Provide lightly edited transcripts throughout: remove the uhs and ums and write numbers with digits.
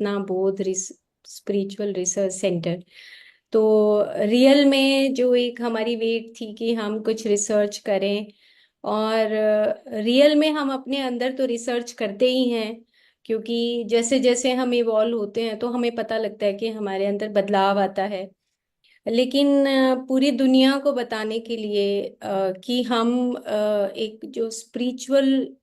चेतना बोध spiritual research centre. तो real में जो एक हमारी वेट थी कि हम कुछ रिसर्च करें, और रियल में हम अपने अंदर तो रिसर्च करते ही हैं, क्योंकि जैसे जैसे हम इवॉल्व होते हैं तो हमें पता लगता है कि हमारे अंदर बदलाव आता है। लेकिन पूरी दुनिया को बताने के लिए कि हम एक जो स्पिरिचुअल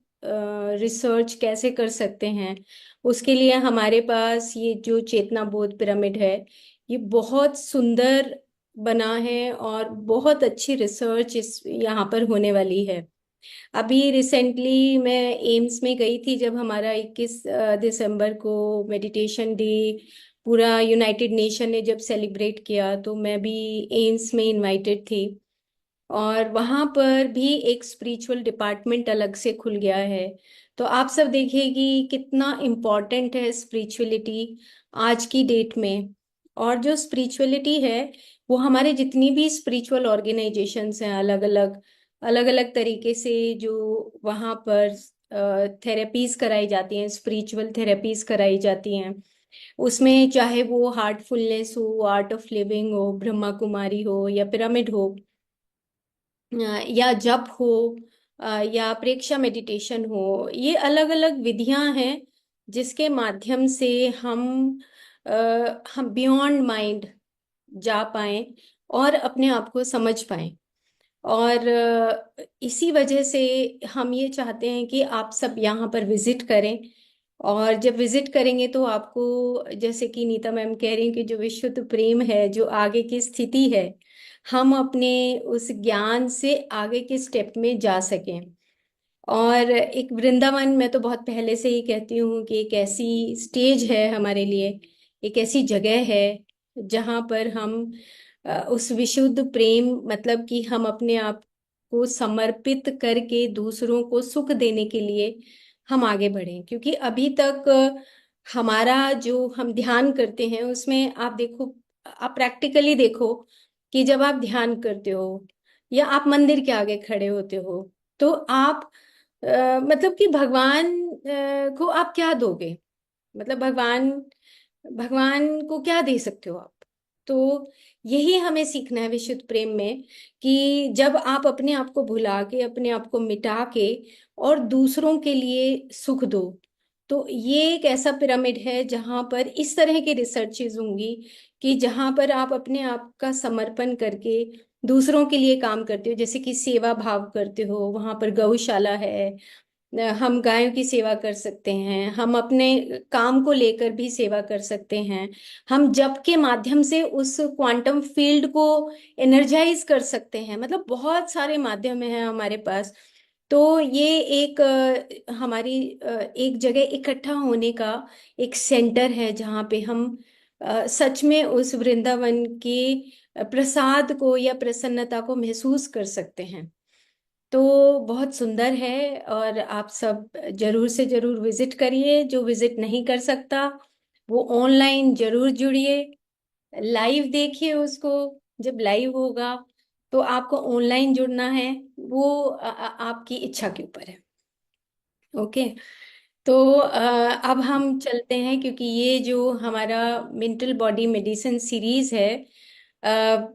रिसर्च कैसे कर सकते हैं, उसके लिए हमारे पास ये जो चेतना बोध पिरामिड है, ये बहुत सुंदर बना है और बहुत अच्छी रिसर्च इस यहाँ पर होने वाली है। अभी रिसेंटली मैं एम्स में गई थी, जब हमारा 21 दिसंबर को मेडिटेशन डे पूरा यूनाइटेड नेशन ने जब सेलिब्रेट किया, तो मैं भी एम्स में इनवाइटेड थी। और वहाँ पर भी एक स्पिरिचुअल डिपार्टमेंट अलग से खुल गया है। तो आप सब देखिए कि कितना इम्पोर्टेंट है स्पिरिचुअलिटी आज की डेट में। और जो स्पिरिचुअलिटी है, वो हमारे जितनी भी स्पिरिचुअल ऑर्गेनाइजेशंस हैं, अलग अलग तरीके से जो वहाँ पर थेरेपीज कराई जाती हैं, स्पिरिचुअल थेरेपीज कराई जाती हैं, उसमें चाहे वो हार्टफुलनेस हो, आर्ट ऑफ लिविंग हो, ब्रह्मा कुमारी हो, या पिरामिड हो, या जप हो, या प्रेक्षा मेडिटेशन हो, ये अलग अलग विधियां हैं जिसके माध्यम से हम बियॉन्ड माइंड जा पाएं और अपने आप को समझ पाएं। और इसी वजह से हम ये चाहते हैं कि आप सब यहाँ पर विजिट करें। और जब विजिट करेंगे तो आपको, जैसे कि नीता मैम कह रही हैं, कि जो विशुद्ध प्रेम है, जो आगे की स्थिति है, हम अपने उस ज्ञान से आगे के स्टेप में जा सकें। और एक वृंदावन, मैं तो बहुत पहले से ही कहती हूँ कि एक ऐसी स्टेज है हमारे लिए, एक ऐसी जगह है जहाँ पर हम उस विशुद्ध प्रेम, मतलब कि हम अपने आप को समर्पित करके दूसरों को सुख देने के लिए हम आगे बढ़ें। क्योंकि अभी तक हमारा जो हम ध्यान करते हैं उसमें आप देखो, आप प्रैक्टिकली देखो कि जब आप ध्यान करते हो या आप मंदिर के आगे खड़े होते हो, तो आप मतलब कि भगवान को आप क्या दोगे? मतलब भगवान भगवान को क्या दे सकते हो आप? तो यही हमें सीखना है विशुद्ध प्रेम में, कि जब आप अपने आप को भुला के, अपने आप को मिटा के और दूसरों के लिए सुख दो, तो ये एक ऐसा पिरामिड है जहां पर इस तरह की रिसर्चेज होंगी, कि जहां पर आप अपने आप का समर्पण करके दूसरों के लिए काम करते हो, जैसे कि सेवा भाव करते हो। वहां पर गौशाला है, हम गायों की सेवा कर सकते हैं, हम अपने काम को लेकर भी सेवा कर सकते हैं, हम जप के माध्यम से उस क्वांटम फील्ड को एनर्जाइज कर सकते हैं। मतलब बहुत सारे माध्यम हैं हमारे पास। तो ये एक हमारी एक जगह इकट्ठा होने का एक सेंटर है, जहाँ पे हम सच में उस वृंदावन के प्रसाद को या प्रसन्नता को महसूस कर सकते हैं। तो बहुत सुंदर है, और आप सब जरूर से जरूर विजिट करिए। जो विजिट नहीं कर सकता वो ऑनलाइन जरूर जुड़िए, लाइव देखिए उसको। जब लाइव होगा तो आपको ऑनलाइन जुड़ना है, वो आपकी इच्छा के ऊपर है। ओके। तो अब हम चलते हैं, क्योंकि ये जो हमारा मेंटल बॉडी मेडिसिन सीरीज है, अ,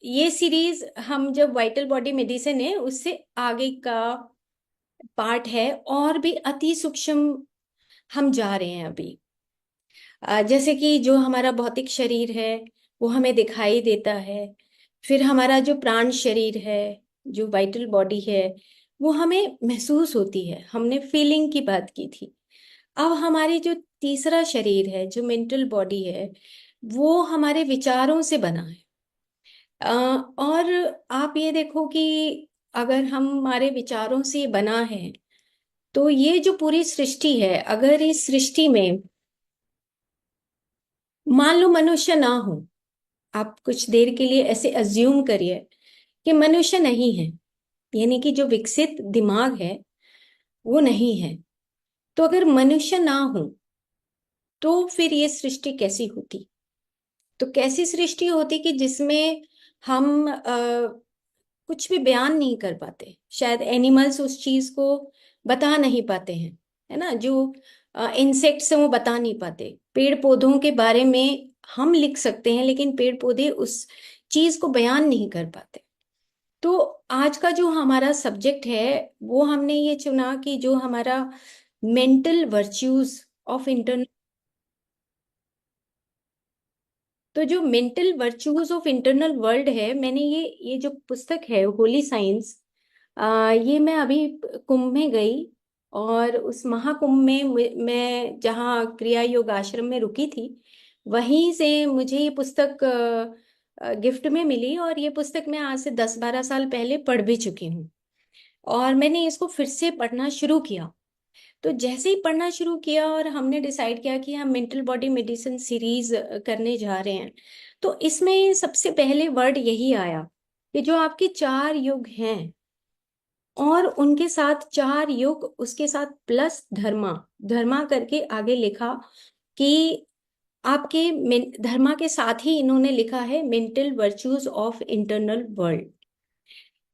ये सीरीज हम जब वाइटल बॉडी मेडिसिन है उससे आगे का पार्ट है, और भी अति सूक्ष्म हम जा रहे हैं अभी। जैसे कि जो हमारा भौतिक शरीर है वो हमें दिखाई देता है, फिर हमारा जो प्राण शरीर है, जो वाइटल बॉडी है, वो हमें महसूस होती है, हमने फीलिंग की बात की थी। अब हमारी जो तीसरा शरीर है, जो मेंटल बॉडी है, वो हमारे विचारों से बना है। और आप ये देखो कि अगर हम हमारे विचारों से बना है, तो ये जो पूरी सृष्टि है, अगर इस सृष्टि में मान लो मनुष्य ना हो, आप कुछ देर के लिए ऐसे अज्यूम करिए कि मनुष्य नहीं है, यानी कि जो विकसित दिमाग है वो नहीं है। तो अगर मनुष्य ना हो तो फिर ये सृष्टि कैसी होती? तो कैसी सृष्टि होती कि जिसमें हम कुछ भी बयान नहीं कर पाते, शायद एनिमल्स उस चीज को बता नहीं पाते हैं, है ना? जो इंसेक्ट्स हैं वो बता नहीं पाते। पेड़ पौधों के बारे में हम लिख सकते हैं, लेकिन पेड़ पौधे उस चीज को बयान नहीं कर पाते। तो आज का जो हमारा सब्जेक्ट है, वो हमने ये चुना कि जो हमारा मेंटल वर्च्यूज ऑफ इंटरनल, तो जो mental virtues of internal world है, मैंने ये जो पुस्तक है होली साइंस, ये मैं अभी कुंभ में गई, और उस महाकुंभ में मैं जहाँ क्रिया योग आश्रम में रुकी थी, वहीं से मुझे ये पुस्तक गिफ्ट में मिली। और ये पुस्तक मैं आज से 10-12 साल पहले पढ़ भी चुकी हूँ, और मैंने इसको फिर से पढ़ना शुरू किया। तो जैसे ही पढ़ना शुरू किया और हमने डिसाइड किया कि हम मेंटल बॉडी मेडिसिन सीरीज करने जा रहे हैं, तो इसमें सबसे पहले वर्ड यही आया कि जो आपके 4 युग हैं, और उनके साथ 4 युग, उसके साथ प्लस धर्मा, धर्मा करके आगे लिखा कि आपके धर्मा के साथ ही इन्होंने लिखा है mental virtues of internal world.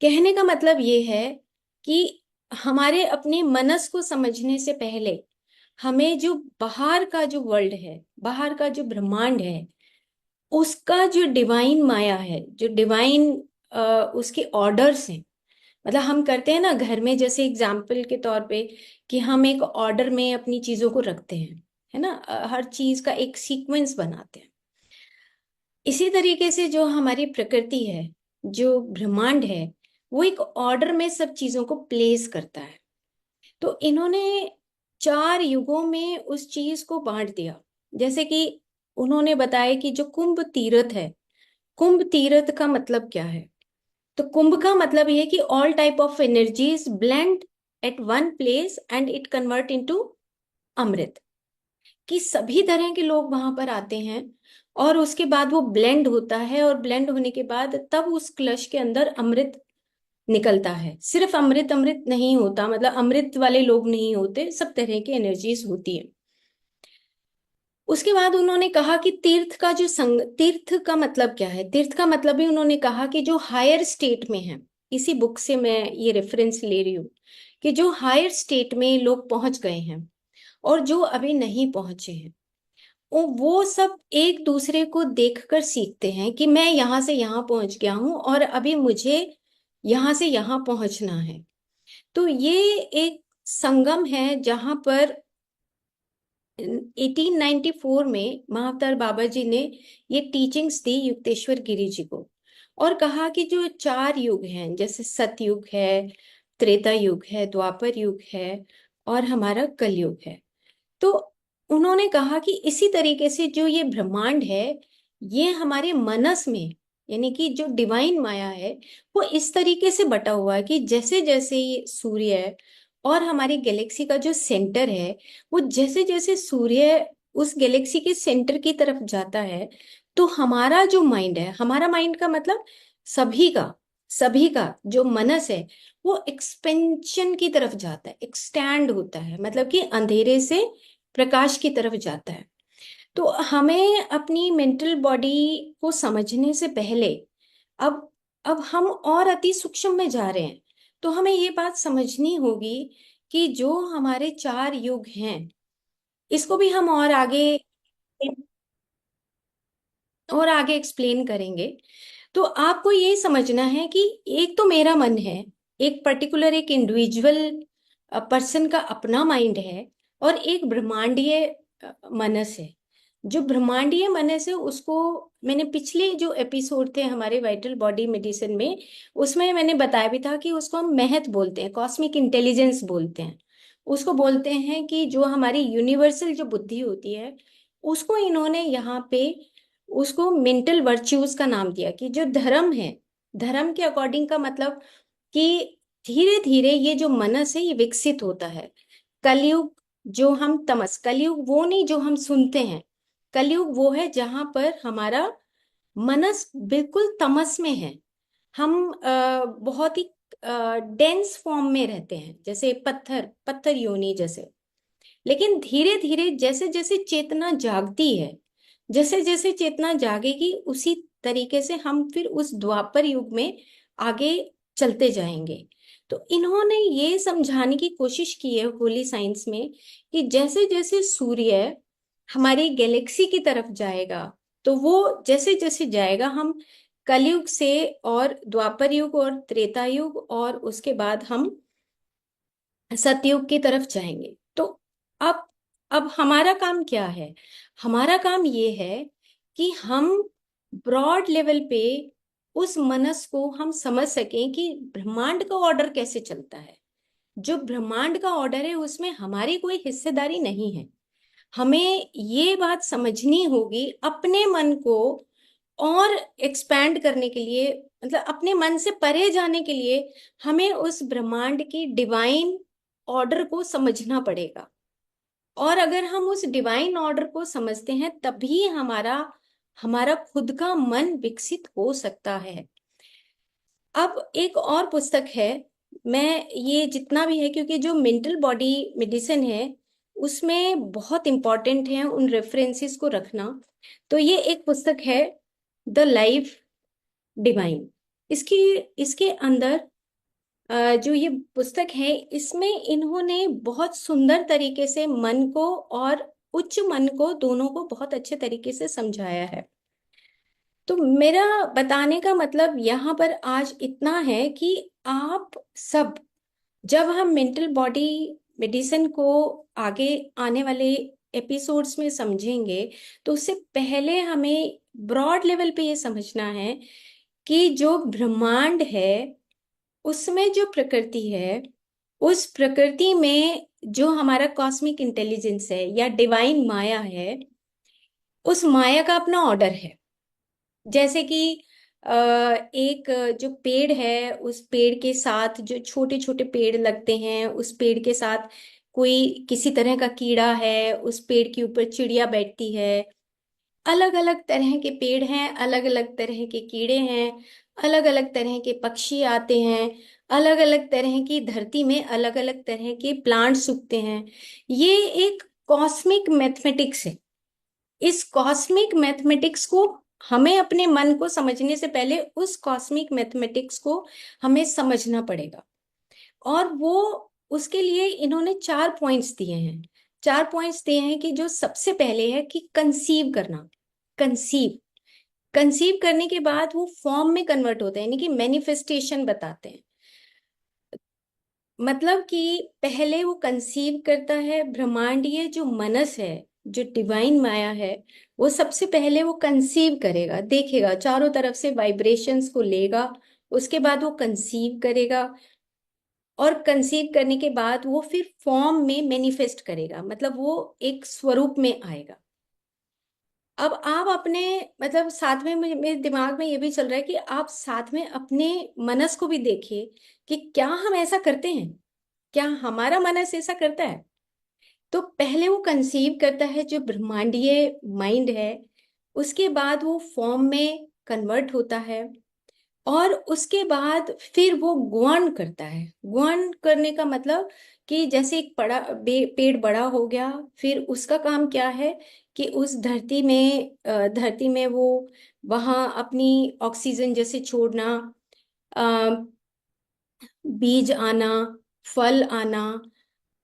कहने का मतलब ये है कि हमारे अपने मनस को समझने से पहले हमें जो बाहर का जो वर्ल्ड है, बाहर का जो ब्रह्मांड है, उसका जो डिवाइन माया है, जो डिवाइन उसके ऑर्डर्स हैं। मतलब हम करते हैं ना घर में, जैसे एग्जाम्पल के तौर पे, कि हम एक ऑर्डर में अपनी चीजों को रखते हैं, है ना, हर चीज का एक सीक्वेंस बनाते हैं। इसी तरीके से जो हमारी प्रकृति है, जो ब्रह्मांड है, वो एक ऑर्डर में सब चीजों को प्लेस करता है। तो इन्होंने 4 युगों में उस चीज को बांट दिया। जैसे कि उन्होंने बताया कि जो कुंभ तीर्थ है, कुंभ तीर्थ का मतलब क्या है? तो कुंभ का मतलब ये है कि all type of energies blend at one place and it convert into अमृत। कि सभी तरह के लोग वहां पर आते हैं, और उसके बाद वो ब्लेंड होता है, और ब्लेंड होने के बाद तब उस कलश के अंदर अमृत निकलता है। सिर्फ अमृत अमृत नहीं होता, मतलब अमृत वाले लोग नहीं होते, सब तरह की एनर्जीज होती है। उसके बाद उन्होंने कहा कि तीर्थ का जो संग, तीर्थ का मतलब क्या है? तीर्थ का मतलब भी उन्होंने कहा कि जो हायर स्टेट में है, इसी बुक से मैं ये रेफरेंस ले रही हूँ, कि जो हायर स्टेट में लोग पहुंच गए हैं और जो अभी नहीं पहुंचे हैं, वो सब एक दूसरे को देखकर सीखते हैं कि मैं यहाँ से यहाँ पहुंच गया हूँ और अभी मुझे यहाँ से यहाँ पहुंचना है। तो ये एक संगम है जहां पर 1894 में महाअवतार बाबा जी ने ये टीचिंग्स दी युक्तेश्वर गिरी जी को, और कहा कि जो 4 युग हैं, जैसे सतयुग है, त्रेता युग है, द्वापर युग है, और हमारा कलयुग है। तो उन्होंने कहा कि इसी तरीके से जो ये ब्रह्मांड है, ये हमारे मनस में, यानी कि जो डिवाइन माया है, वो इस तरीके से बटा हुआ है कि जैसे जैसे ये सूर्य है और हमारी गैलेक्सी का जो सेंटर है, वो जैसे जैसे सूर्य उस गैलेक्सी के सेंटर की तरफ जाता है, तो हमारा जो माइंड है, हमारा माइंड का मतलब सभी का जो मनस है, वो एक्सपेंशन की तरफ जाता है, एक्सटैंड होता है, मतलब कि अंधेरे से प्रकाश की तरफ जाता है। तो हमें अपनी मेंटल बॉडी को समझने से पहले, अब अब हम और अति सूक्ष्म में जा रहे हैं, तो हमें ये बात समझनी होगी कि जो हमारे 4 युग हैं, इसको भी हम और आगे एक्सप्लेन करेंगे। तो आपको ये समझना है कि एक तो मेरा मन है, एक पर्टिकुलर एक इंडिविजुअल पर्सन का अपना माइंड है, और एक ब्रह्मांडीय मनस है। जो ब्रह्मांडीय मनस है, उसको मैंने पिछले जो एपिसोड थे हमारे वाइटल बॉडी मेडिसिन में, उसमें मैंने बताया भी था कि उसको हम महत बोलते हैं, कॉस्मिक इंटेलिजेंस बोलते हैं। उसको बोलते हैं कि जो हमारी यूनिवर्सल जो बुद्धि होती है, उसको इन्होंने यहाँ पे उसको मेंटल वर्च्यूज का नाम दिया। कि जो धर्म है, धर्म के अकॉर्डिंग का मतलब कि धीरे धीरे ये जो मनस है, ये विकसित होता है। कलयुग, जो हम तमस, कलयुग वो नहीं जो हम सुनते हैं, कलयुग वो है जहां पर हमारा मनस बिल्कुल तमस में है। हम बहुत ही डेंस फॉर्म में रहते हैं, जैसे पत्थर, पत्थर योनि जैसे। लेकिन धीरे धीरे जैसे जैसे चेतना जागती है, जैसे जैसे चेतना जागेगी, उसी तरीके से हम फिर उस द्वापर युग में आगे चलते जाएंगे। तो इन्होंने ये समझाने की कोशिश की है होली साइंस में कि जैसे जैसे सूर्य हमारी गैलेक्सी की तरफ जाएगा, तो वो जैसे जैसे जाएगा, हम कलयुग से और द्वापर युग और त्रेता युग और उसके बाद हम सतयुग की तरफ जाएंगे। तो अब अब हमारा काम क्या है? हमारा काम ये है कि हम ब्रॉड लेवल पे उस मनस को हम समझ सकें कि ब्रह्मांड का ऑर्डर कैसे चलता है। जो ब्रह्मांड का ऑर्डर है उसमें हमारी कोई हिस्सेदारी नहीं है। हमें ये बात समझनी होगी अपने मन को और एक्सपैंड करने के लिए, मतलब अपने मन से परे जाने के लिए हमें उस ब्रह्मांड की डिवाइन ऑर्डर को समझना पड़ेगा। और अगर हम उस डिवाइन ऑर्डर को समझते हैं तभी हमारा हमारा खुद का मन विकसित हो सकता है। अब एक और पुस्तक है, मैं ये जितना भी है, क्योंकि जो मेंटल बॉडी मेडिसिन है उसमें बहुत इंपॉर्टेंट है उन रेफरेंसेस को रखना। तो ये एक पुस्तक है, द लाइफ डिवाइन। इसकी इसके अंदर जो ये पुस्तक है इसमें इन्होंने बहुत सुंदर तरीके से मन को और उच्च मन को दोनों को बहुत अच्छे तरीके से समझाया है। तो मेरा बताने का मतलब यहाँ पर आज इतना है कि आप सब, जब हम मेंटल बॉडी मेडिसिन को आगे आने वाले एपिसोड्स में समझेंगे, तो उससे पहले हमें ब्रॉड लेवल पे ये समझना है कि जो ब्रह्मांड है उसमें जो प्रकृति है, उस प्रकृति में जो हमारा कॉस्मिक इंटेलिजेंस है या डिवाइन माया है, उस माया का अपना ऑर्डर है। जैसे कि एक जो पेड़ है, उस पेड़ के साथ जो छोटे छोटे पेड़ लगते हैं, उस पेड़ के साथ कोई किसी तरह का कीड़ा है, उस पेड़ के ऊपर चिड़िया बैठती है। अलग अलग तरह के पेड़ हैं, अलग अलग तरह के कीड़े हैं, अलग अलग तरह के पक्षी आते हैं, अलग अलग तरह की धरती में अलग अलग तरह के प्लांट्स उगते हैं। ये एक कॉस्मिक मैथमेटिक्स है। इस कॉस्मिक मैथमेटिक्स को हमें अपने मन को समझने से पहले उस कॉस्मिक मैथमेटिक्स को हमें समझना पड़ेगा। और वो उसके लिए इन्होंने 4 पॉइंट्स दिए हैं। 4 पॉइंट्स दिए हैं कि जो सबसे पहले है कि कंसीव करना। कंसीव कंसीव करने के बाद वो फॉर्म में कन्वर्ट होता है, यानी कि मैनिफेस्टेशन बताते हैं। मतलब कि पहले वो कंसीव करता है, ब्रह्मांडीय जो मनस है, जो डिवाइन माया है, वो सबसे पहले वो कंसीव करेगा, देखेगा, चारों तरफ से वाइब्रेशंस को लेगा, उसके बाद वो कंसीव करेगा। और कंसीव करने के बाद वो फिर फॉर्म में मैनिफेस्ट करेगा, मतलब वो एक स्वरूप में आएगा। अब आप अपने, मतलब साथ में मेरे दिमाग में ये भी चल रहा है कि आप साथ में अपने मनस को भी देखिए कि क्या हम ऐसा करते हैं, क्या हमारा मनस ऐसा करता है। तो पहले वो कंसीव करता है जो ब्रह्मांडीय माइंड है, उसके बाद वो फॉर्म में कन्वर्ट होता है, और उसके बाद फिर वो गुण करता है। गुण करने का मतलब कि जैसे एक पेड़ बड़ा हो गया, फिर उसका काम क्या है कि उस धरती में वो वहाँ अपनी ऑक्सीजन जैसे छोड़ना, अ, बीज आना, फल आना,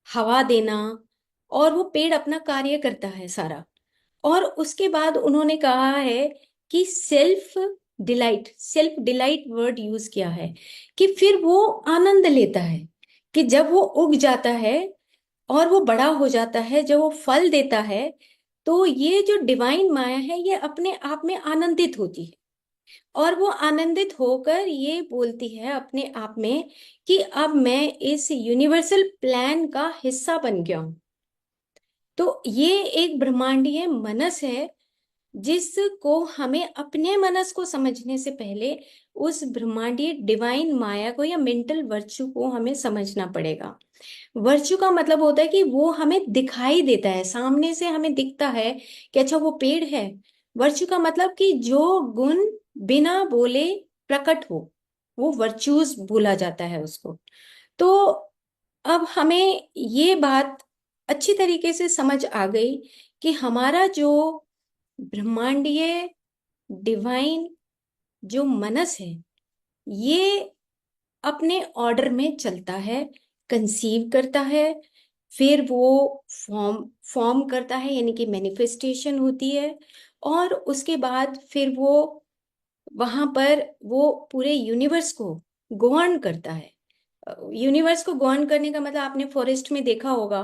हवा देना, और वो पेड़ अपना कार्य करता है सारा। और उसके बाद उन्होंने कहा है कि सेल्फ डिलाइट वर्ड यूज किया है, कि फिर वो आनंद लेता है कि जब वो उग जाता है और वो बड़ा हो जाता है, जब वो फल देता है, तो ये जो डिवाइन माया है ये अपने आप में आनंदित होती है। और वो आनंदित होकर ये बोलती है अपने आप में कि अब मैं इस यूनिवर्सल प्लान का हिस्सा बन गया हूं। तो ये एक ब्रह्मांडीय मनस है जिसको हमें अपने मनस को समझने से पहले उस ब्रह्मांडीय डिवाइन माया को या मेंटल वर्च्यू को हमें समझना पड़ेगा। वर्च्यू का मतलब होता है कि वो हमें दिखाई देता है, सामने से हमें दिखता है कि अच्छा वो पेड़ है। वर्च्यू का मतलब कि जो गुण बिना बोले प्रकट हो, वो वर्च्यूज बोला जाता है उसको। तो अब हमें ये बात अच्छी तरीके से समझ आ गई कि हमारा जो ब्रह्मांडीय डिवाइन जो मनस है, ये अपने ऑर्डर में चलता है, कंसीव करता है, फिर वो फॉर्म फॉर्म करता है, यानी कि मैनिफेस्टेशन होती है, और उसके बाद फिर वो वहां पर वो पूरे यूनिवर्स को गवर्न करता है। यूनिवर्स को गवर्न करने का मतलब आपने फॉरेस्ट में देखा होगा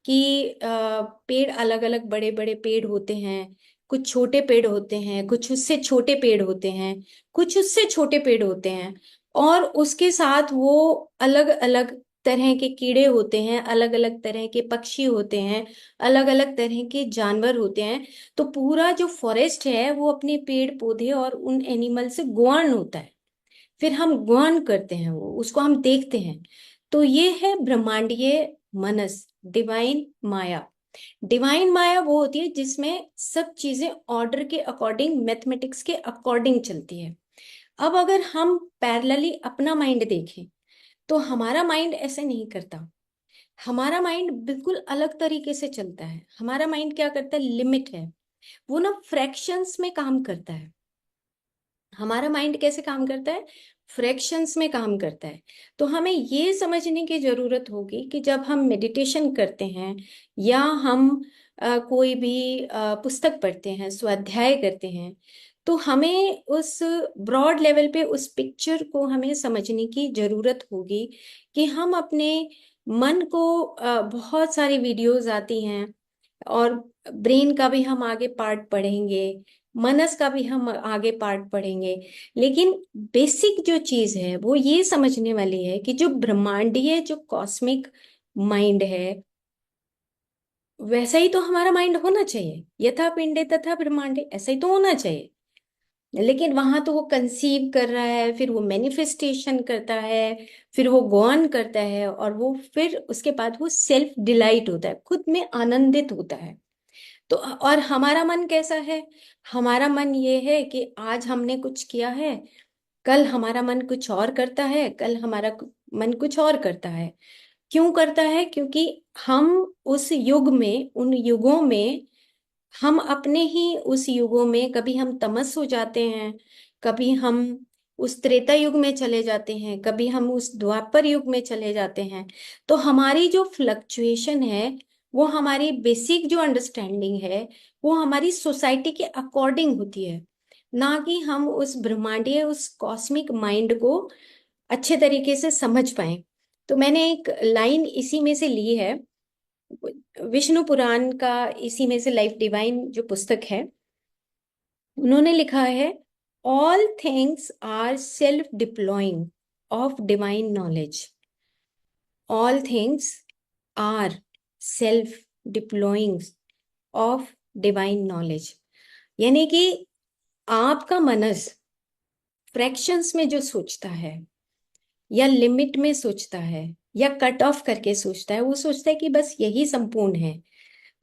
कि पेड़ अलग अलग बड़े बड़े पेड़ होते हैं, कुछ छोटे पेड़ होते हैं, कुछ उससे छोटे पेड़ होते हैं, कुछ उससे छोटे पेड़ होते हैं, और उसके साथ वो अलग अलग तरह के कीड़े होते हैं, अलग अलग तरह के पक्षी होते हैं, अलग अलग तरह के जानवर होते हैं। तो पूरा जो फॉरेस्ट है वो अपने पेड़ पौधे और उन एनिमल से गवर्न होता है। फिर हम गौन करते हैं, वो उसको हम देखते हैं। तो ये है ब्रह्मांडीय मनस, डिवाइन माया। डिवाइन माया वो होती है जिसमें सब चीजें ऑर्डर के अकॉर्डिंग, मैथमेटिक्स के अकॉर्डिंग चलती है। अब अगर हम पैरेलली अपना माइंड देखें तो हमारा माइंड ऐसे नहीं करता। हमारा माइंड बिल्कुल अलग तरीके से चलता है। हमारा माइंड क्या करता है, लिमिट है, वो ना फ्रैक्शंस में काम करता है। हमारा माइंड कैसे काम करता है, फ्रैक्शंस में काम करता है। तो हमें ये समझने की जरूरत होगी कि जब हम मेडिटेशन करते हैं या हम कोई भी पुस्तक पढ़ते हैं, स्वाध्याय करते हैं, तो हमें उस ब्रॉड लेवल पे उस पिक्चर को हमें समझने की जरूरत होगी कि हम अपने मन को बहुत सारी वीडियोस आती हैं, और ब्रेन का भी हम आगे पार्ट पढ़ेंगे, मनस का भी हम आगे पार्ट पढ़ेंगे। लेकिन बेसिक जो चीज है वो ये समझने वाली है कि जो ब्रह्मांडीय, जो कॉस्मिक माइंड है, वैसा ही तो हमारा माइंड होना चाहिए। यथा पिंडे तथा ब्रह्मांडे, ऐसा ही तो होना चाहिए। लेकिन वहां तो वो कंसीव कर रहा है, फिर वो मैनिफेस्टेशन करता है, फिर वो गॉन करता है, और वो फिर उसके बाद वो सेल्फ डिलाइट होता है, खुद में आनंदित होता है। तो और हमारा मन कैसा है, हमारा मन ये है कि आज हमने कुछ किया है, कल हमारा मन कुछ और करता है, कल हमारा मन कुछ और करता है। क्यों करता है, क्योंकि हम उस युग में, उन युगों में, हम अपने ही उस युगों में कभी हम तमस हो जाते हैं, कभी हम उस त्रेता युग में चले जाते हैं, कभी हम उस द्वापर युग में चले जाते हैं। तो हमारी जो फ्लक्चुएशन है, वो हमारी बेसिक जो अंडरस्टैंडिंग है, वो हमारी सोसाइटी के अकॉर्डिंग होती है, ना कि हम उस ब्रह्मांडीय, उस कॉस्मिक माइंड को अच्छे तरीके से समझ पाए। तो मैंने एक लाइन इसी में से ली है, विष्णु पुराण का, इसी में से लाइफ डिवाइन जो पुस्तक है, उन्होंने लिखा है, all things are self deploying of divine knowledge. All things are self deploying of divine knowledge. यानी कि आपका मनस फ्रैक्शंस में जो सोचता है, या लिमिट में सोचता है, या कट ऑफ करके सोचता है, वो सोचता है कि बस यही संपूर्ण है।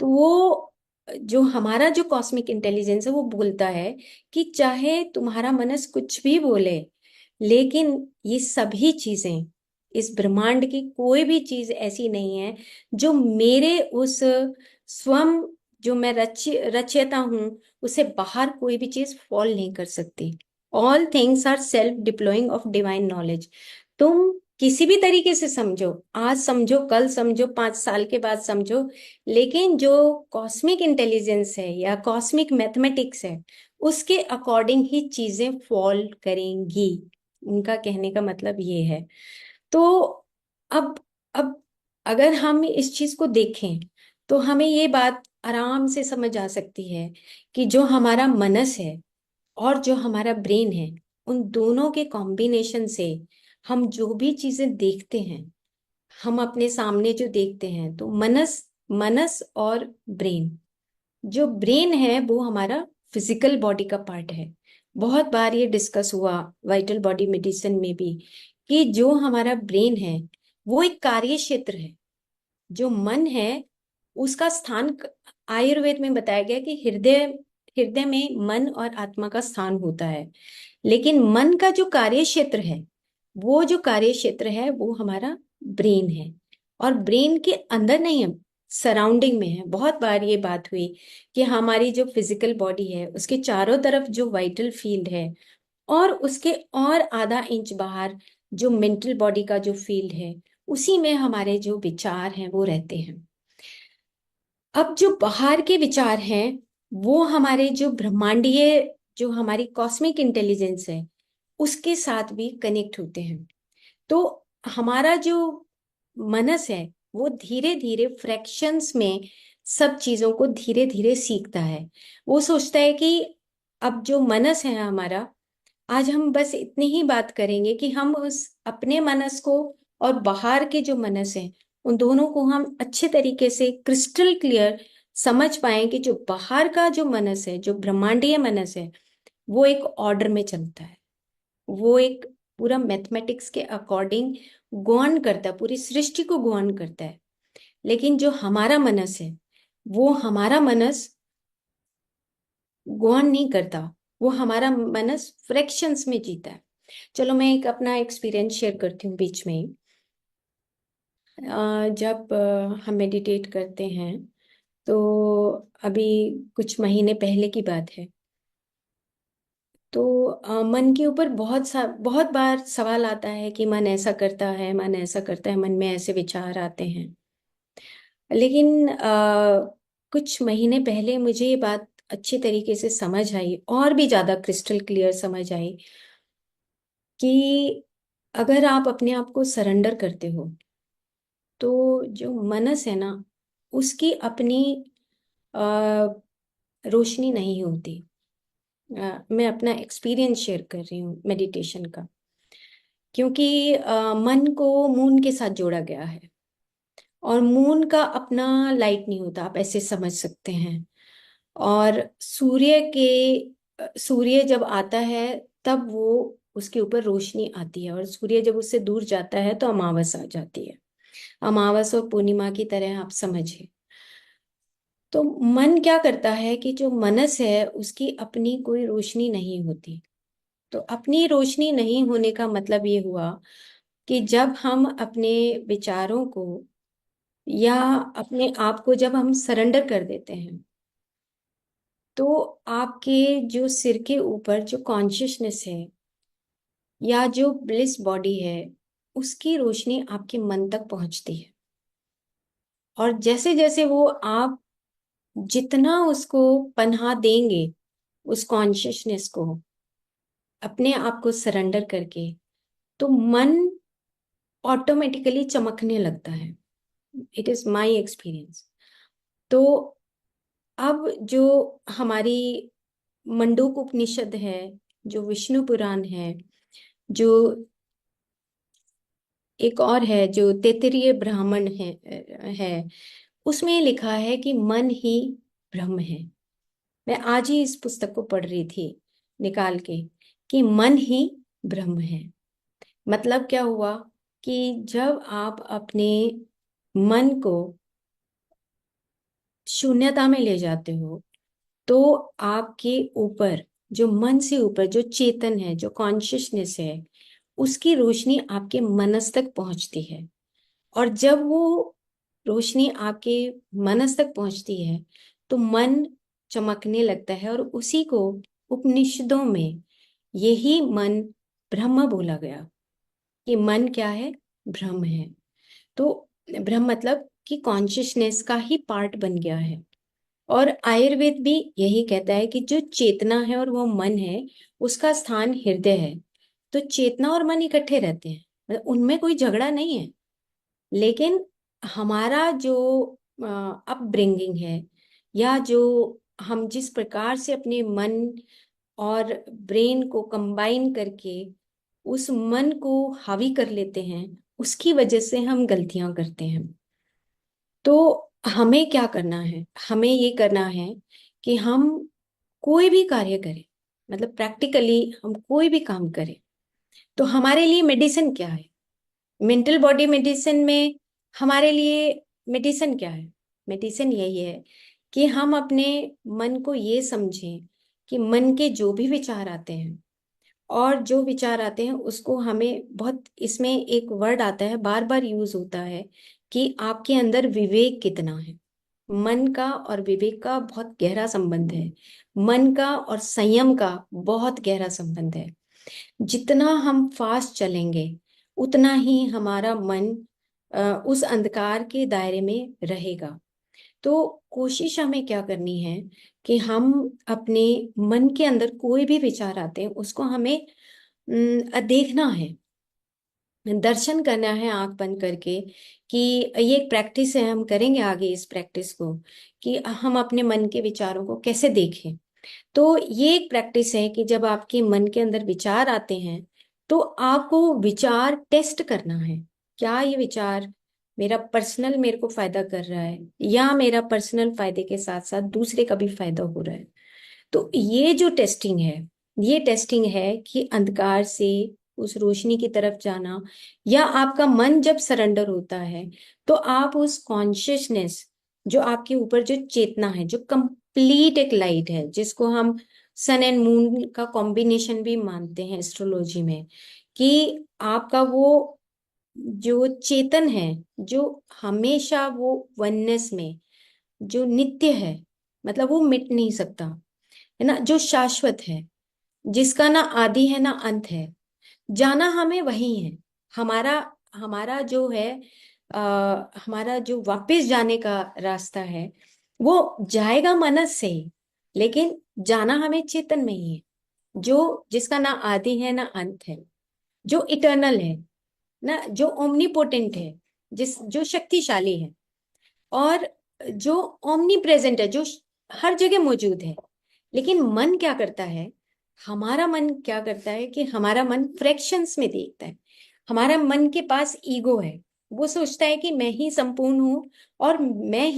तो वो जो हमारा जो कॉस्मिक इंटेलिजेंस है वो बोलता है कि चाहे तुम्हारा मनस कुछ भी बोले, लेकिन ये सभी चीजें, इस ब्रह्मांड की कोई भी चीज ऐसी नहीं है जो मेरे उस स्वयं, जो मैं रचयिता हूं, उसे बाहर कोई भी चीज फॉल नहीं कर सकती। All things are self deploying of divine knowledge. तुम किसी भी तरीके से समझो, आज समझो, कल समझो, 5 साल के बाद समझो, लेकिन जो कॉस्मिक इंटेलिजेंस है या कॉस्मिक मैथमेटिक्स है, उसके अकॉर्डिंग ही चीजें फॉल करेंगी। उनका कहने का मतलब ये है। तो अब अब अगर हम इस चीज को देखें तो हमें ये बात आराम से समझ आ सकती है कि जो हमारा मनस है और जो हमारा ब्रेन है, उन दोनों के कॉम्बिनेशन से हम जो भी चीजें देखते हैं, हम अपने सामने जो देखते हैं, तो मनस, मनस और ब्रेन, जो ब्रेन है वो हमारा फिजिकल बॉडी का पार्ट है। बहुत बार ये डिस्कस हुआ वाइटल बॉडी मेडिसिन में भी कि जो हमारा ब्रेन है वो एक कार्य क्षेत्र है। जो मन है उसका स्थान, आयुर्वेद में बताया गया कि हृदय, हृदय में मन और आत्मा का स्थान होता है। लेकिन मन का जो कार्य क्षेत्र है, वो जो कार्य क्षेत्र है वो हमारा ब्रेन है। और ब्रेन के अंदर नहीं है, सराउंडिंग में है। बहुत बार ये बात हुई कि हमारी जो फिजिकल बॉडी है उसके चारों तरफ जो वाइटल फील्ड है, और उसके और आधा इंच बाहर जो मेंटल बॉडी का जो फील्ड है, उसी में हमारे जो विचार हैं वो रहते हैं। अब जो बाहर के विचार हैं वो हमारे जो ब्रह्मांडीय, जो हमारी कॉस्मिक इंटेलिजेंस है, उसके साथ भी कनेक्ट होते हैं। तो हमारा जो मनस है वो धीरे धीरे फ्रैक्शंस में सब चीजों को धीरे धीरे सीखता है। वो सोचता है कि अब जो मनस है हमारा, आज हम बस इतनी ही बात करेंगे कि हम उस अपने मनस को और बाहर के जो मनस हैं उन दोनों को हम अच्छे तरीके से क्रिस्टल क्लियर समझ पाए कि जो बाहर का जो मनस है, जो ब्रह्मांडीय मनस है, वो एक ऑर्डर में चलता है। वो एक पूरा मैथमेटिक्स के अकॉर्डिंग गवर्न करता है, पूरी सृष्टि को गवर्न करता है। लेकिन जो हमारा मनस है, वो हमारा मनस गवर्न नहीं करता, वो हमारा मनस फ्रैक्शंस में जीता है। चलो मैं एक अपना एक्सपीरियंस शेयर करती हूँ बीच में ही। जब हम मेडिटेट करते हैं तो अभी कुछ महीने पहले की बात है, तो मन के ऊपर बहुत बार सवाल आता है कि मन ऐसा करता है, मन ऐसा करता है, मन में ऐसे विचार आते हैं। लेकिन कुछ महीने पहले मुझे ये बात अच्छी तरीके से समझ आई, और भी ज्यादा क्रिस्टल क्लियर समझ आई कि अगर आप अपने आप को सरेंडर करते हो तो जो मनस है ना, उसकी अपनी अ, रोशनी नहीं होती। मैं अपना एक्सपीरियंस शेयर कर रही हूँ मेडिटेशन का, क्योंकि मन को मून के साथ जोड़ा गया है, और मून का अपना लाइट नहीं होता, आप ऐसे समझ सकते हैं। और सूर्य जब आता है तब वो उसके ऊपर रोशनी आती है, और सूर्य जब उससे दूर जाता है तो अमावस आ जाती है। अमावस और पूर्णिमा की तरह आप समझिए। तो मन क्या करता है कि जो मनस है उसकी अपनी कोई रोशनी नहीं होती। तो अपनी रोशनी नहीं होने का मतलब ये हुआ कि जब हम अपने विचारों को या अपने आप को जब हम सरेंडर कर देते हैं, तो आपके जो सिर के ऊपर जो कॉन्शियसनेस है या जो ब्लिस बॉडी है, उसकी रोशनी आपके मन तक पहुंचती है। और जैसे जैसे वो आप जितना उसको पनाह देंगे, उस कॉन्शियसनेस को अपने आप को सरेंडर करके, तो मन ऑटोमेटिकली चमकने लगता है। It is my experience. तो अब जो हमारी मंडूक उपनिषद है, जो विष्णु पुराण है, जो एक और है जो तैत्तिरीय ब्राह्मण है, उसमें लिखा है कि मन ही ब्रह्म है। मैं आज ही इस पुस्तक को पढ़ रही थी निकाल के, कि मन ही ब्रह्म है। मतलब क्या हुआ कि जब आप अपने मन को शून्यता में ले जाते हो, तो आपके ऊपर, जो मन से ऊपर जो चेतन है, जो कॉन्शियसनेस है, उसकी रोशनी आपके मनस तक पहुंचती है। और जब वो रोशनी आपके मनस तक पहुंचती है तो मन चमकने लगता है, और उसी को उपनिषदों में यही मन ब्रह्म बोला गया कि मन क्या है, ब्रह्म है। तो ब्रह्म मतलब कि कॉन्शियसनेस का ही पार्ट बन गया है। और आयुर्वेद भी यही कहता है कि जो चेतना है और वो मन है, उसका स्थान हृदय है। तो चेतना और मन इकट्ठे रहते हैं, मतलब उनमें कोई झगड़ा नहीं है। लेकिन हमारा जो अपब्रिंगिंग है, या जो हम जिस प्रकार से अपने मन और ब्रेन को कंबाइन करके उस मन को हावी कर लेते हैं, उसकी वजह से हम गलतियां करते हैं। तो हमें क्या करना है, हमें ये करना है कि हम कोई भी कार्य करें, मतलब प्रैक्टिकली हम कोई भी काम करें, तो हमारे लिए मेडिसिन क्या है, मेंटल बॉडी मेडिसिन में हमारे लिए मेडिसिन क्या है? मेडिसिन यही है कि हम अपने मन को ये समझें कि मन के जो भी विचार आते हैं, और जो विचार आते हैं उसको हमें बहुत, इसमें एक वर्ड आता है बार बार यूज होता है कि आपके अंदर विवेक कितना है। मन का और विवेक का बहुत गहरा संबंध है। मन का और संयम का बहुत गहरा संबंध है। जितना हम फास्ट चलेंगे उतना ही हमारा मन उस अंधकार के दायरे में रहेगा। तो कोशिश हमें क्या करनी है कि हम अपने मन के अंदर कोई भी विचार आते हैं उसको हमें देखना है, दर्शन करना है आंख बंद करके, कि ये एक प्रैक्टिस है, हम करेंगे आगे इस प्रैक्टिस को, कि हम अपने मन के विचारों को कैसे देखें। तो ये एक प्रैक्टिस है कि जब आपके मन के अंदर विचार आते हैं तो आपको विचार टेस्ट करना है, क्या ये विचार मेरा पर्सनल मेरे को फायदा कर रहा है, या मेरा पर्सनल फायदे के साथ साथ दूसरे का भी फायदा हो रहा है। तो ये जो टेस्टिंग है, ये टेस्टिंग है कि अंधकार से उस रोशनी की तरफ जाना, या आपका मन जब सरेंडर होता है तो आप उस कॉन्शियसनेस, जो आपके ऊपर जो चेतना है, जो कंप्लीट एक लाइट है, जिसको हम सन एंड मून का कॉम्बिनेशन भी मानते हैं एस्ट्रोलॉजी में, कि आपका वो जो चेतन है, जो हमेशा वो वननेस में, जो नित्य है, मतलब वो मिट नहीं सकता, है ना, जो शाश्वत है, जिसका ना आदि है ना अंत है, जाना हमें वही है। हमारा हमारा जो है हमारा जो वापस जाने का रास्ता है वो जाएगा मनस से ही, लेकिन जाना हमें चेतन में ही है, जो जिसका ना आदि है ना अंत है, जो इटर्नल है, ना, जो ओमनीपोटेंट है, जिस जो शक्तिशाली है, और जो ओमनी प्रेजेंट है, जो हर जगह मौजूद है। लेकिन मन क्या करता है, हमारा मन क्या करता है कि हमारा मन फ्रैक्शंस में देखता है। हमारा मन के पास ईगो है, वो सोचता है कि मैं ही संपूर्ण हूँ, और मैं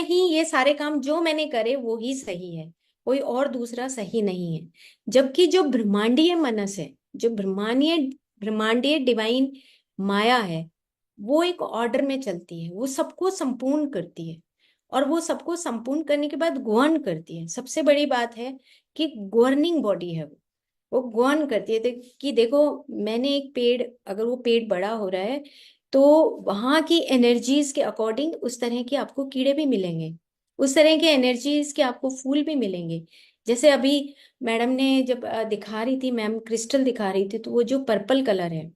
ही ये सारे काम जो मैंने करे वो ही सही है, कोई और दूसरा सही नहीं है। जबकि जो ब्रह्मांडीय मनस है, जो ब्रह्मांडीय ब्रह्मांडीय डिवाइन माया है, वो एक ऑर्डर में चलती है, वो सबको संपूर्ण करती है, और वो सबको संपूर्ण करने के बाद गवर्न करती है। सबसे बड़ी बात है कि गवर्निंग बॉडी है वो गवर्न करती है। कि देखो, मैंने एक पेड़, अगर वो पेड़ बड़ा हो रहा है तो वहां की एनर्जीज के अकॉर्डिंग उस तरह के आपको कीड़े भी मिलेंगे, उस तरह के एनर्जीज के आपको फूल भी मिलेंगे। जैसे अभी मैडम ने जब दिखा रही थी, मैम क्रिस्टल दिखा रही थी, तो वो जो पर्पल कलर है,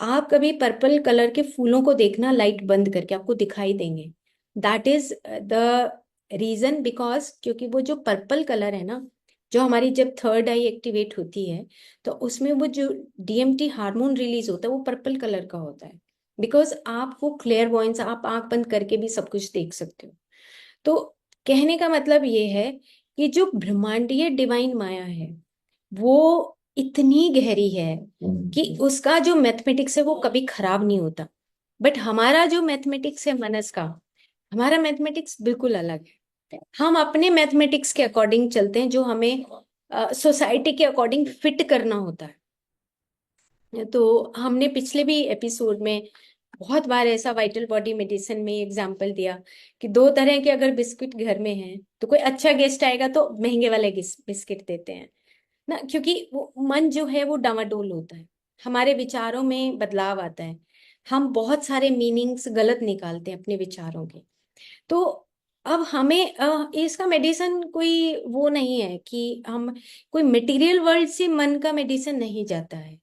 आप कभी पर्पल कलर के फूलों को देखना लाइट बंद करके, आपको दिखाई देंगे। That is the reason, because क्योंकि वो जो पर्पल कलर है ना, जो हमारी जब थर्ड आई एक्टिवेट होती है तो उसमें वो जो डीएमटी हार्मोन रिलीज होता है वो पर्पल कलर का होता है। बिकॉज आप वो क्लेयर वॉइंस, आप आंख बंद करके भी सब कुछ देख सकते हो। तो कहने का मतलब ये है कि जो ब्रह्मांडीय डिवाइन माया है वो इतनी गहरी है कि उसका जो मैथमेटिक्स है वो कभी खराब नहीं होता। बट हमारा जो मैथमेटिक्स है मनस का, हमारा मैथमेटिक्स बिल्कुल अलग है। हम अपने मैथमेटिक्स के अकॉर्डिंग चलते हैं, जो हमें सोसाइटी के अकॉर्डिंग फिट करना होता है। तो हमने पिछले भी एपिसोड में बहुत बार ऐसा वाइटल बॉडी मेडिसिन में एग्जाम्पल दिया कि दो तरह के अगर बिस्किट घर में हैं तो कोई अच्छा गेस्ट आएगा तो महंगे वाले बिस्किट देते हैं ना, क्योंकि वो मन जो है वो डामाडोल होता है, हमारे विचारों में बदलाव आता है, हम बहुत सारे मीनिंग्स गलत निकालते हैं अपने विचारों के। तो अब हमें इसका मेडिसिन कोई वो नहीं है कि हम कोई मटेरियल वर्ल्ड से मन का मेडिसिन नहीं जाता है।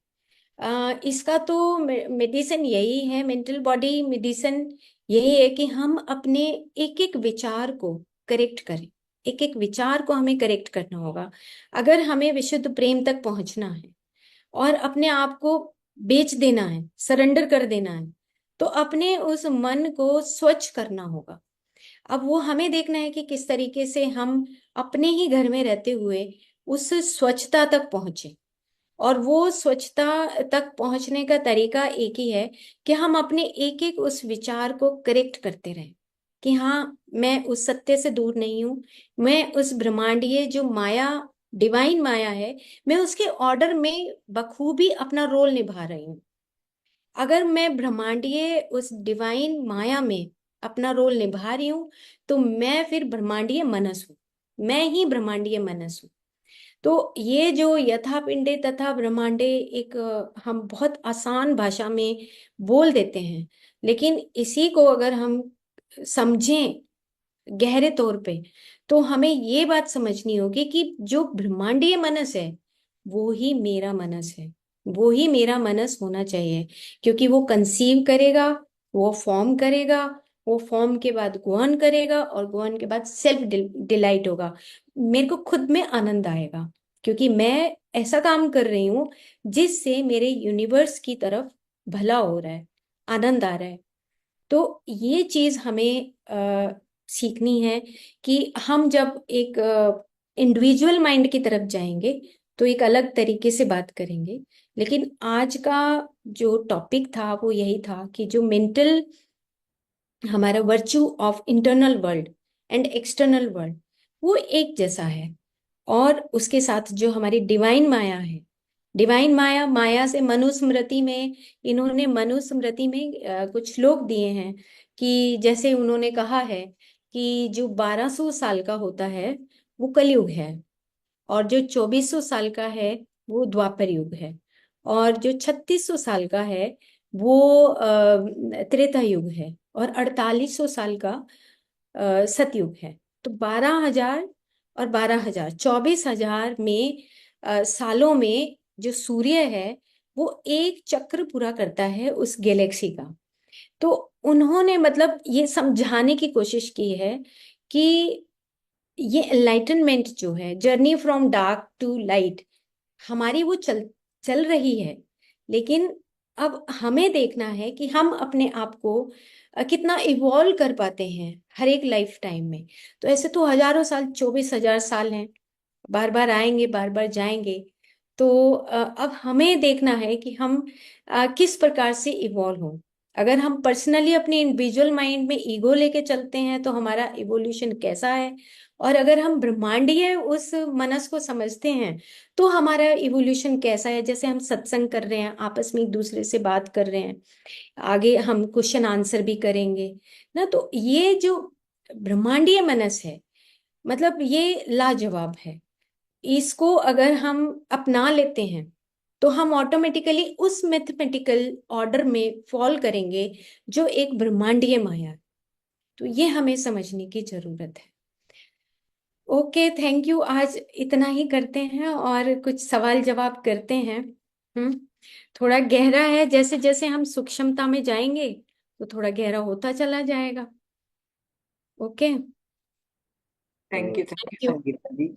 इसका तो मेडिसिन यही है, मेंटल बॉडी मेडिसिन यही है कि हम अपने एक एक विचार को करेक्ट करें। एक एक विचार को हमें करेक्ट करना होगा अगर हमें विशुद्ध प्रेम तक पहुंचना है, और अपने आप को बेच देना है, सरेंडर कर देना है, तो अपने उस मन को स्वच्छ करना होगा। अब वो हमें देखना है कि किस तरीके से हम अपने ही घर में रहते हुए उस स्वच्छता तक पहुंचे। और वो स्वच्छता तक पहुंचने का तरीका एक ही है कि हम अपने एक एक उस विचार को करेक्ट करते रहें, कि हाँ, मैं उस सत्य से दूर नहीं हूँ, मैं उस ब्रह्मांडीय जो माया, डिवाइन माया है, मैं उसके ऑर्डर में बखूबी अपना रोल निभा रही हूँ। अगर मैं ब्रह्मांडीय उस डिवाइन माया में अपना रोल निभा रही हूँ तो मैं फिर ब्रह्मांडीय मनस हूँ, मैं ही ब्रह्मांडीय मनस हूँ। तो ये जो यथा पिंडे तथा ब्रह्मांडे एक हम बहुत आसान भाषा में बोल देते हैं, लेकिन इसी को अगर हम समझें गहरे तौर पे तो हमें ये बात समझनी होगी कि जो ब्रह्मांडीय मनस है वो ही मेरा मनस है। वो ही मेरा मनस होना चाहिए, क्योंकि वो कंसीव करेगा, वो फॉर्म करेगा, वो फॉर्म के बाद गुहन करेगा, और गुहन के बाद सेल्फ डिलाइट होगा। मेरे को खुद में आनंद आएगा, क्योंकि मैं ऐसा काम कर रही हूँ जिससे मेरे यूनिवर्स की तरफ भला हो रहा है, आनंद आ रहा है। तो ये चीज हमें सीखनी है कि हम जब एक इंडिविजुअल माइंड की तरफ जाएंगे तो एक अलग तरीके से बात करेंगे। लेकिन आज का जो टॉपिक था वो यही था कि जो मेंटल, हमारा virtue of internal world and external world, वो एक जैसा है। और उसके साथ जो हमारी डिवाइन माया है, डिवाइन माया, माया से मनुस्मृति में, इन्होंने मनुस्मृति में कुछ श्लोक दिए हैं कि जैसे उन्होंने कहा है कि जो 1200 साल का होता है वो कलयुग है, और जो 2400 साल का है वो द्वापर युग है, और जो 3600 साल का है वो त्रेता युग है, और 4800 साल का सतयुग है। तो 12,000 और 12,000, 24,000 में सालों में जो सूर्य है वो एक चक्र पूरा करता है उस गैलेक्सी का। तो उन्होंने मतलब ये समझाने की कोशिश की है कि ये एनलाइटनमेंट जो है, journey from dark to light, हमारी वो चल चल रही है। लेकिन अब हमें देखना है कि हम अपने आप को कितना इवॉल्व कर पाते हैं हर एक लाइफ टाइम में। तो ऐसे तो हजारों साल, 24,000 साल हैं, बार बार आएंगे, बार बार जाएंगे। तो अब हमें देखना है कि हम किस प्रकार से इवॉल्व हों। अगर हम पर्सनली अपने इंडिविजुअल माइंड में ईगो लेके चलते हैं तो हमारा इवोल्यूशन कैसा है, और अगर हम ब्रह्मांडीय उस मनस को समझते हैं तो हमारा इवोल्यूशन कैसा है। जैसे हम सत्संग कर रहे हैं, आपस में एक दूसरे से बात कर रहे हैं, आगे हम क्वेश्चन आंसर भी करेंगे ना। तो ये जो ब्रह्मांडीय मनस है, मतलब ये लाजवाब है। इसको अगर हम अपना लेते हैं तो हम ऑटोमेटिकली उस मैथमेटिकल ऑर्डर में फॉल करेंगे जो एक ब्रह्मांडीय माया है। तो ये हमें समझने की जरूरत है। Okay, thank you. आज इतना ही करते हैं और कुछ सवाल जवाब करते हैं। हम्म। थोड़ा गहरा है, जैसे जैसे हम सूक्ष्मता में जाएंगे तो थोड़ा गहरा होता चला जाएगा। ओके। थैंक तो you thank you. Sangeeta ji.